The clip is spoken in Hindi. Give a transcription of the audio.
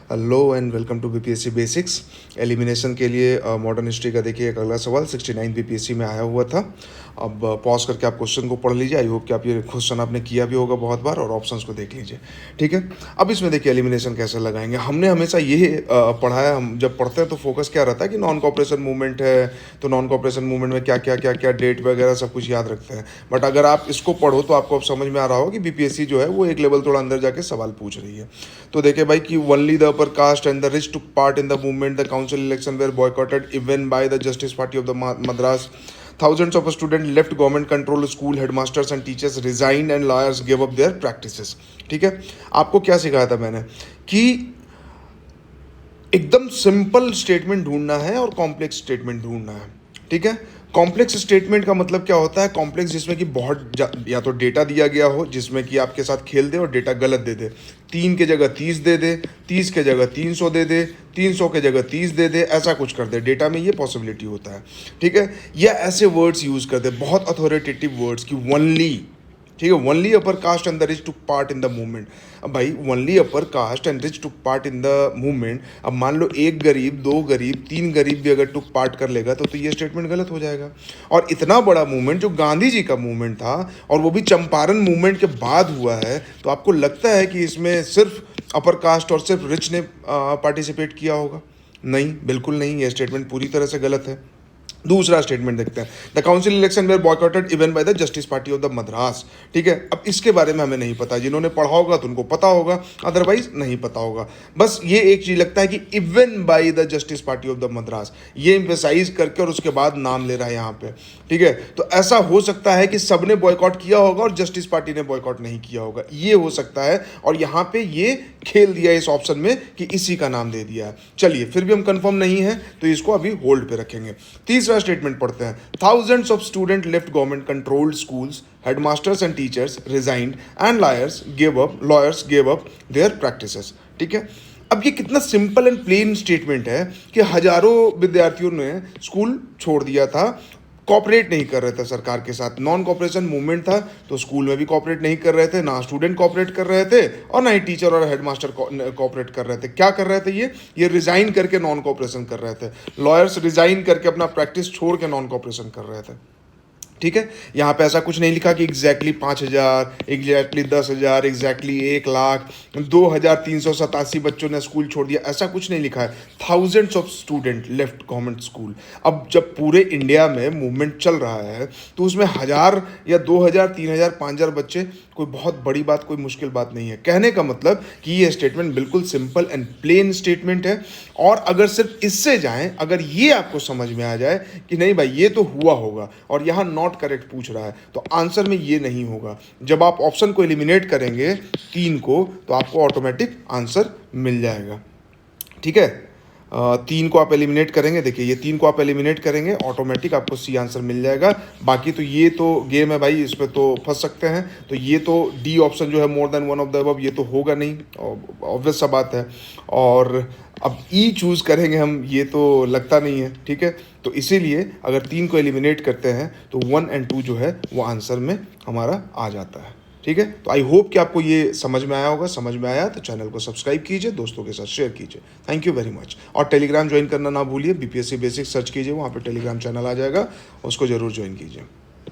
Hello and welcome to BPSC basics. Elimination के लिए मॉडर्न हिस्ट्री का देखिए एक अगला सवाल 69 बीपीएससी में आया हुआ था। अब पॉज करके आप क्वेश्चन को पढ़ लीजिए। आई होप कि आप ये क्वेश्चन आपने किया भी होगा बहुत बार, और ऑप्शंस को देख लीजिए। ठीक है, अब इसमें देखिए एलिमिनेशन कैसे लगाएंगे। हमने हमेशा ये पढ़ा है, हम जब पढ़ते हैं तो फोकस क्या रहता है कि नॉन कॉपरेशन मूवमेंट है, तो नॉन कॉपरेशन मूवमेंट में क्या क्या क्या क्या डेट वगैरह सब कुछ याद रखते हैं। बट अगर आप इसको पढ़ो तो आपको अब समझ में आ रहा हो कि बीपीएससी जो है वो एक लेवल थोड़ा अंदर जाके सवाल पूछ रही है। तो देखिए भाई कि only the upper caste and the rich took part in the movement. The council election were boycotted even by the Justice Party of the Madras. Thousands of students left government controlled school, headmasters and teachers resigned and lawyers gave up their practices. ठीक है, आपको क्या सिखाया था मैंने कि एकदम सिंपल स्टेटमेंट ढूंढना है और कॉम्प्लेक्स स्टेटमेंट ढूंढना है। ठीक है, कॉम्प्लेक्स स्टेटमेंट का मतलब क्या होता है? कॉम्प्लेक्स जिसमें कि बहुत या तो डेटा दिया गया हो जिसमें कि आपके साथ खेल दे और डेटा गलत दे दे, 3 के जगह 30 दे दे, 30 के जगह 300 दे दे, 300 के जगह 30 दे दे, ऐसा कुछ कर दे। डेटा में ये पॉसिबिलिटी होता है। ठीक है, या ऐसे वर्ड्स यूज़ कर दे, बहुत अथॉरिटेटिव वर्ड्स की ओनली, ठीक है, only upper caste and the rich took part in the movement. अब भाई only upper caste and rich took part in the movement, अब मान लो 1 गरीब, 2 गरीब, 3 गरीब भी अगर टुक पार्ट कर लेगा तो ये स्टेटमेंट गलत हो जाएगा। और इतना बड़ा मूवमेंट जो गांधी जी का मूवमेंट था और वो भी चंपारण मूवमेंट के बाद हुआ है, तो आपको लगता है कि इसमें सिर्फ अपर कास्ट और सिर्फ रिच ने पार्टिसिपेट किया होगा? नहीं, बिल्कुल नहीं, ये स्टेटमेंट पूरी तरह से गलत है। दूसरा स्टेटमेंट देखते हैं, the council election were boycotted even by the Justice Party of the Madras. ठीक है, अब इसके बारे में हमें नहीं पता, जिन्होंने पढ़ा होगा तो उनको पता होगा, अदरवाइज नहीं पता होगा। बस ये एक चीज लगता है कि even by the Justice Party of the Madras, ये एम्फेसाइज करके और उसके बाद नाम ले रहा है यहाँ पे। ठीक है, तो ऐसा हो सकता है कि सबने बॉयकॉट किया होगा और जस्टिस पार्टी ने बॉयकॉट नहीं किया होगा, ये हो सकता है। और यहाँ पे ये खेल दिया इस ऑप्शन में कि इसी का नाम दे दिया है। चलिए, फिर भी हम कंफर्म नहीं है तो इसको अभी होल्ड पे रखेंगे। तीसरा स्टेटमेंट पढ़ते हैं, thousands of student left government controlled schools, headmasters and teachers resigned and lawyers gave up their practices. ठीक है, अब ये कितना सिंपल एंड प्लेन स्टेटमेंट है कि हजारों विद्यार्थियों ने स्कूल छोड़ दिया था, कॉपरेट नहीं कर रहे थे सरकार के साथ। नॉन कॉपरेशन मूवमेंट था तो स्कूल में भी कॉपरेट नहीं कर रहे थे, ना स्टूडेंट कॉपरेट कर रहे थे और ना ही टीचर और हेडमास्टर कॉपरेट कर रहे थे। क्या कर रहे थे? ये रिजाइन करके नॉन कॉपरेशन कर रहे थे। लॉयर्स रिजाइन करके अपना प्रैक्टिस छोड़ के नॉन कॉपरेशन कर रहे थे। ठीक है, यहाँ पे ऐसा कुछ नहीं लिखा कि एग्जैक्टली 5,000, एग्जैक्टली 10,000, एग्जैक्टली 1,00,000, 2,387 बच्चों ने स्कूल छोड़ दिया, ऐसा कुछ नहीं लिखा है। Thousands of student left government school. अब जब पूरे इंडिया में मूवमेंट चल रहा है तो उसमें 1,000 या 2,000, 3,000, 5,000 बच्चे कोई बहुत बड़ी बात, कोई मुश्किल बात नहीं है। कहने का मतलब कि ये स्टेटमेंट बिल्कुल सिंपल एंड प्लेन स्टेटमेंट है। और अगर सिर्फ इससे जाएं, अगर ये आपको समझ में आ जाए कि नहीं भाई ये तो हुआ होगा और यहाँ नॉट करेक्ट पूछ रहा है, तो आंसर में ये नहीं होगा। जब आप ऑप्शन को एलिमिनेट करेंगे 3 को, तो आपको ऑटोमेटिक आंसर मिल जाएगा। ठीक है, 3 को आप एलिमिनेट करेंगे, देखिए ये 3 को आप एलिमिनेट करेंगे, ऑटोमेटिक आपको सी आंसर मिल जाएगा। बाकी तो ये तो गेम है भाई, इस पर तो फंस सकते हैं। तो ये तो डी ऑप्शन जो है more than one of the above, ये तो होगा नहीं, ऑब्वियस सा बात है। और अब ई चूज़ करेंगे हम, ये तो लगता नहीं है। ठीक है, तो इसीलिए अगर 3 को एलिमिनेट करते हैं तो 1 और 2 जो है वो आंसर में हमारा आ जाता है। ठीक है, तो आई होप कि आपको ये समझ में आया होगा। समझ में आया तो चैनल को सब्सक्राइब कीजिए, दोस्तों के साथ शेयर कीजिए। Thank you very much. और टेलीग्राम ज्वाइन करना ना भूलिए, बीपीएससी बेसिक्स सर्च कीजिए, वहाँ पे टेलीग्राम चैनल आ जाएगा, उसको जरूर ज्वाइन कीजिए।